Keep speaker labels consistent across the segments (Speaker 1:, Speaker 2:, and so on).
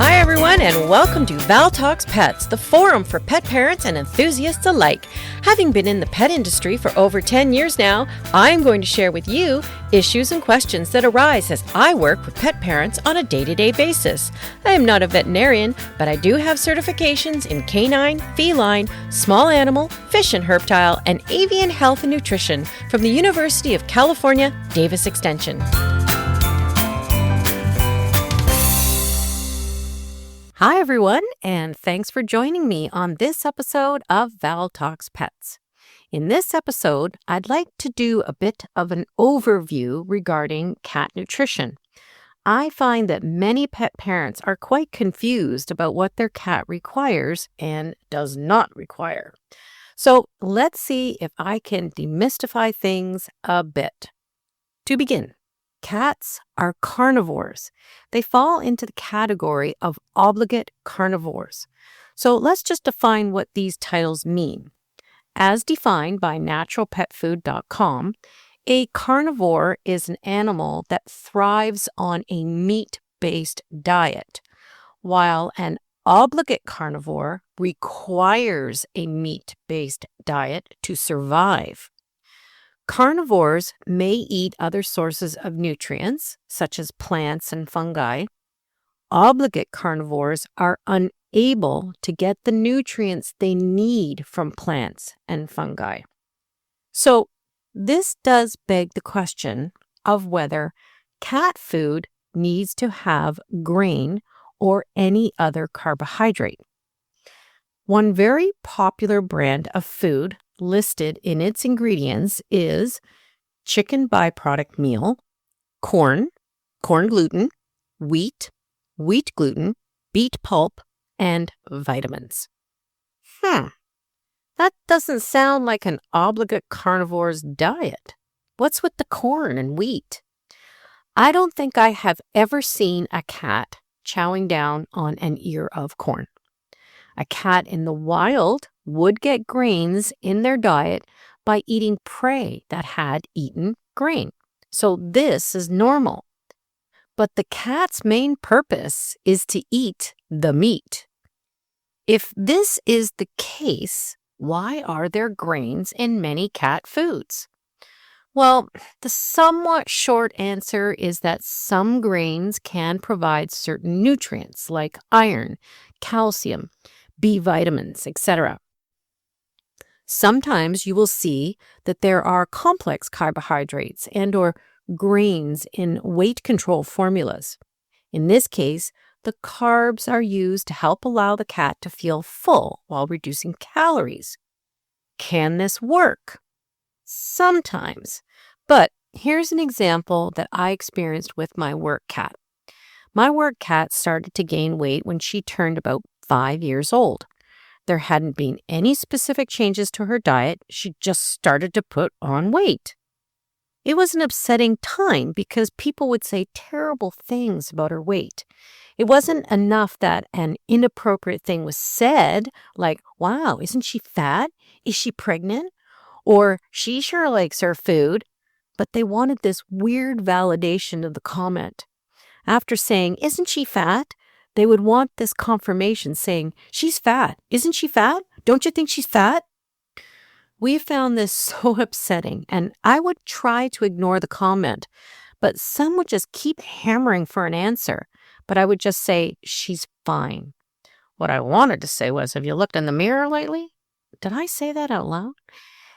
Speaker 1: Hi everyone, and welcome to Val Talks Pets, the forum for pet parents and enthusiasts alike. Having been in the pet industry for over 10 years now, I'm going to share with you issues and questions that arise as I work with pet parents on a day-to-day basis. I am not a veterinarian, but I do have certifications in canine, feline, small animal, fish and herptile, and avian health and nutrition from the University of California, Davis Extension. Hi everyone, and thanks for joining me on this episode of Val Talks Pets. In this episode, I'd like to do a bit of an overview regarding cat nutrition. I find that many pet parents are quite confused about what their cat requires and does not require. So let's see if I can demystify things a bit. To begin, cats are carnivores. They fall into the category of obligate carnivores. So let's just define what these titles mean. As defined by naturalpetfood.com, a carnivore is an animal that thrives on a meat-based diet, while an obligate carnivore requires a meat-based diet to survive. Carnivores may eat other sources of nutrients, such as plants and fungi. Obligate carnivores are unable to get the nutrients they need from plants and fungi. So, this does beg the question of whether cat food needs to have grain or any other carbohydrate. One very popular brand of food listed in its ingredients is chicken byproduct meal, corn gluten, wheat gluten, beet pulp, and vitamins. That doesn't sound like an obligate carnivore's diet. What's with the corn and wheat? I don't think I have ever seen a cat chowing down on an ear of corn. A cat in the wild would get grains in their diet by eating prey that had eaten grain. So this is normal. But the cat's main purpose is to eat the meat. If this is the case, why are there grains in many cat foods? Well, the somewhat short answer is that some grains can provide certain nutrients like iron, calcium, B vitamins, etc. Sometimes you will see that there are complex carbohydrates and or grains in weight control formulas. In this case, the carbs are used to help allow the cat to feel full while reducing calories. Can this work? Sometimes. But here's an example that I experienced with my work cat. My work cat started to gain weight when she turned about 5 years old. There hadn't been any specific changes to her diet. She just started to put on weight. It was an upsetting time because people would say terrible things about her weight. It wasn't enough that an inappropriate thing was said, like, wow, isn't she fat? Is she pregnant? Or she sure likes her food. But they wanted this weird validation of the comment. After saying, isn't she fat? They would want this confirmation saying, she's fat. Isn't she fat? Don't you think she's fat? We found this so upsetting, and I would try to ignore the comment, but some would just keep hammering for an answer. But I would just say, she's fine. What I wanted to say was, have you looked in the mirror lately? Did I say that out loud?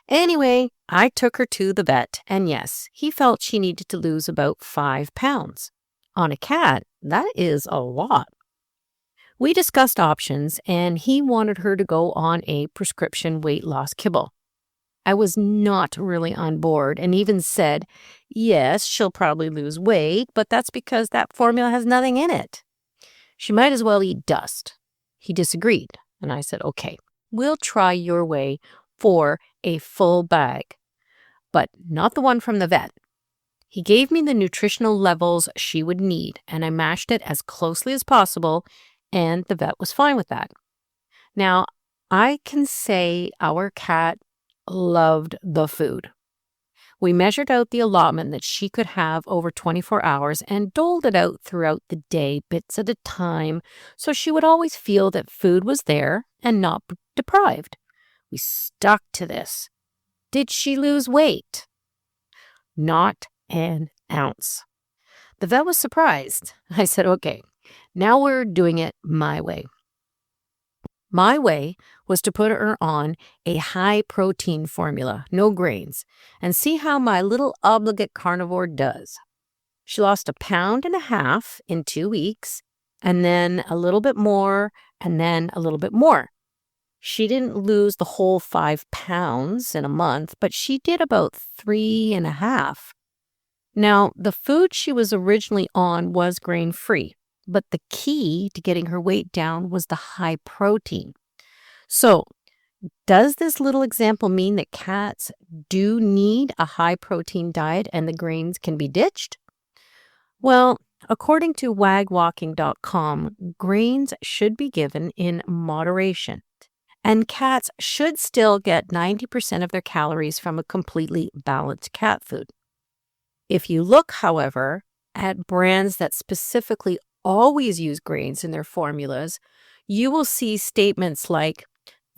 Speaker 1: Anyway, I took her to the vet, and yes, he felt she needed to lose about 5 pounds. On a cat, that is a lot. We discussed options, and he wanted her to go on a prescription weight loss kibble. I was not really on board and even said, yes, she'll probably lose weight, but that's because that formula has nothing in it. She might as well eat dust. He disagreed, and I said, okay, we'll try your way for a full bag, but not the one from the vet. He gave me the nutritional levels she would need, and I matched it as closely as possible, and the vet was fine with that. Now, I can say our cat loved the food. We measured out the allotment that she could have over 24 hours and doled it out throughout the day, bits at a time, so she would always feel that food was there and not deprived. We stuck to this. Did she lose weight? Not an ounce. The vet was surprised. I said, okay, now we're doing it my way. My way was to put her on a high-protein formula, no grains, and see how my little obligate carnivore does. She lost 1.5 pounds in 2 weeks, and then a little bit more, and then a little bit more. She didn't lose the whole 5 pounds in a month, but she did about 3.5. Now, the food she was originally on was grain-free, but the key to getting her weight down was the high protein. So, does this little example mean that cats do need a high protein diet and the grains can be ditched? Well, according to wagwalking.com, grains should be given in moderation, and cats should still get 90% of their calories from a completely balanced cat food. If you look, however, at brands that specifically always use grains in their formulas, you will see statements like,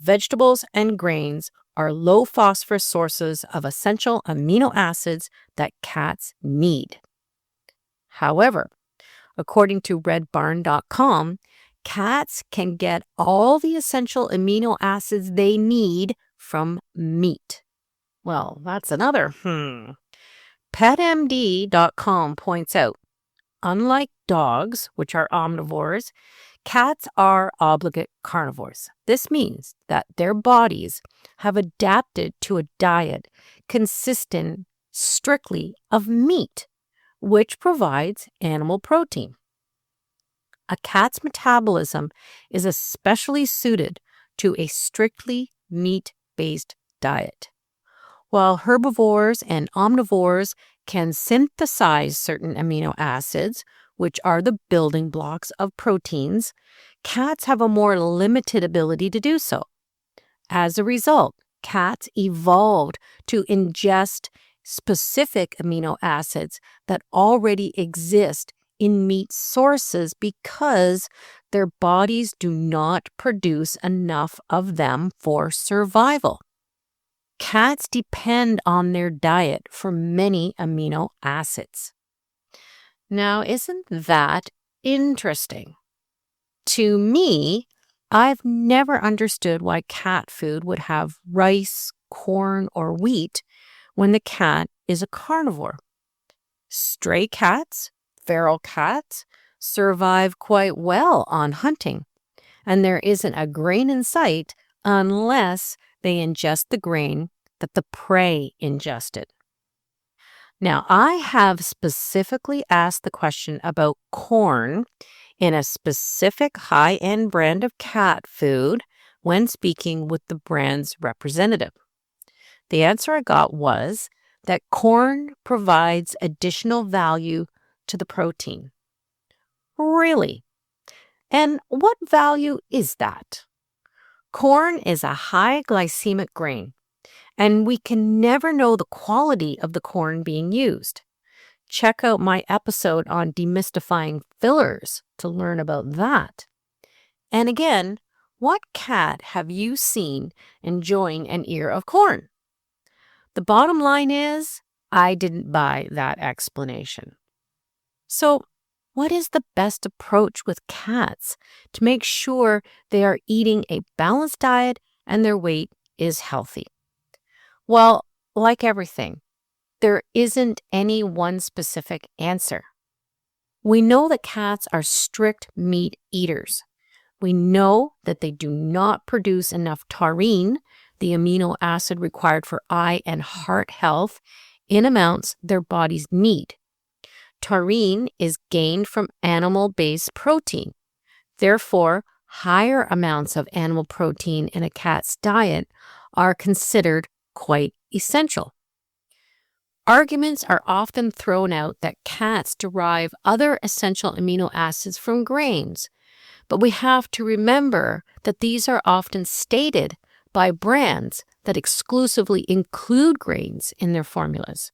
Speaker 1: vegetables and grains are low phosphorus sources of essential amino acids that cats need. However, according to redbarn.com, cats can get all the essential amino acids they need from meat. Well, that's another PetMD.com points out, unlike dogs, which are omnivores, cats are obligate carnivores. This means that their bodies have adapted to a diet consistent strictly of meat, which provides animal protein. A cat's metabolism is especially suited to a strictly meat-based diet. While herbivores and omnivores can synthesize certain amino acids, which are the building blocks of proteins, cats have a more limited ability to do so. As a result, cats evolved to ingest specific amino acids that already exist in meat sources because their bodies do not produce enough of them for survival. Cats depend on their diet for many amino acids. Now, isn't that interesting? To me, I've never understood why cat food would have rice, corn, or wheat when the cat is a carnivore. Stray cats, feral cats, survive quite well on hunting, and there isn't a grain in sight unless they ingest the grain that the prey ingested. Now, I have specifically asked the question about corn in a specific high-end brand of cat food when speaking with the brand's representative. The answer I got was that corn provides additional value to the protein. Really? And what value is that? Corn is a high glycemic grain, and we can never know the quality of the corn being used. Check out my episode on demystifying fillers to learn about that. And again, what cat have you seen enjoying an ear of corn? The bottom line is, I didn't buy that explanation. So, what is the best approach with cats to make sure they are eating a balanced diet and their weight is healthy? Well, like everything, there isn't any one specific answer. We know that cats are strict meat eaters. We know that they do not produce enough taurine, the amino acid required for eye and heart health, in amounts their bodies need. Taurine is gained from animal-based protein. Therefore, higher amounts of animal protein in a cat's diet are considered quite essential. Arguments are often thrown out that cats derive other essential amino acids from grains, but we have to remember that these are often stated by brands that exclusively include grains in their formulas.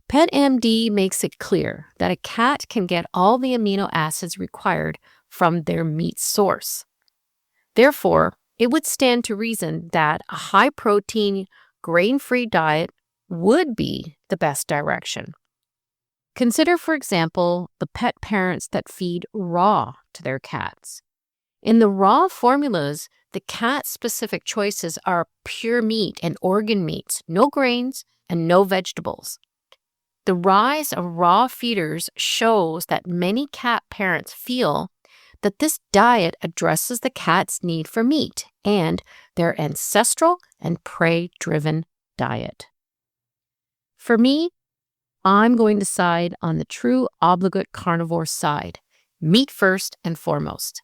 Speaker 1: PetMD makes it clear that a cat can get all the amino acids required from their meat source. Therefore, it would stand to reason that a high-protein, grain-free diet would be the best direction. Consider, for example, the pet parents that feed raw to their cats. In the raw formulas, the cat-specific choices are pure meat and organ meats, no grains, and no vegetables. The rise of raw feeders shows that many cat parents feel that this diet addresses the cat's need for meat and their ancestral and prey-driven diet. For me, I'm going to side on the true obligate carnivore side, meat first and foremost.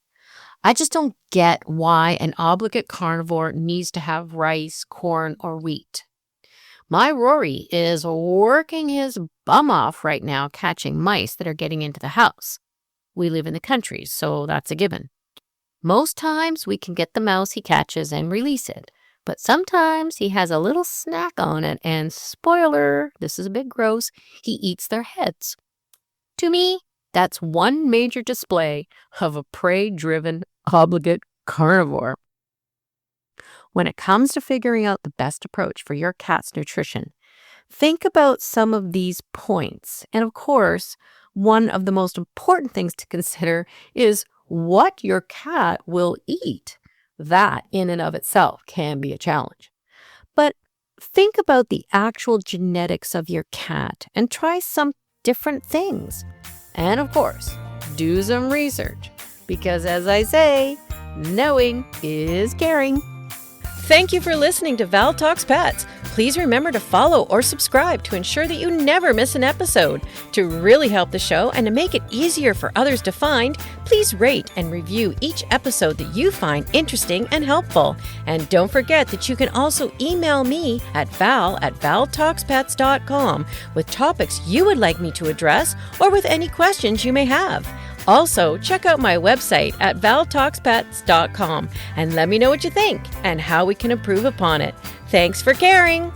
Speaker 1: I just don't get why an obligate carnivore needs to have rice, corn, or wheat. My Rory is working his bum off right now catching mice that are getting into the house. We live in the country, so that's a given. Most times we can get the mouse he catches and release it, but sometimes he has a little snack on it and spoiler, this is a bit gross, he eats their heads. To me, that's one major display of a prey-driven obligate carnivore. When it comes to figuring out the best approach for your cat's nutrition, think about some of these points. And of course, one of the most important things to consider is what your cat will eat. That in and of itself can be a challenge. But think about the actual genetics of your cat and try some different things. And of course, do some research because as I say, knowing is caring. Thank you for listening to Val Talks Pets. Please remember to follow or subscribe to ensure that you never miss an episode. To really help the show and to make it easier for others to find, please rate and review each episode that you find interesting and helpful. And don't forget that you can also email me at val@valtalkspets.com with topics you would like me to address or with any questions you may have. Also, check out my website at valtalkspets.com and let me know what you think and how we can improve upon it. Thanks for caring.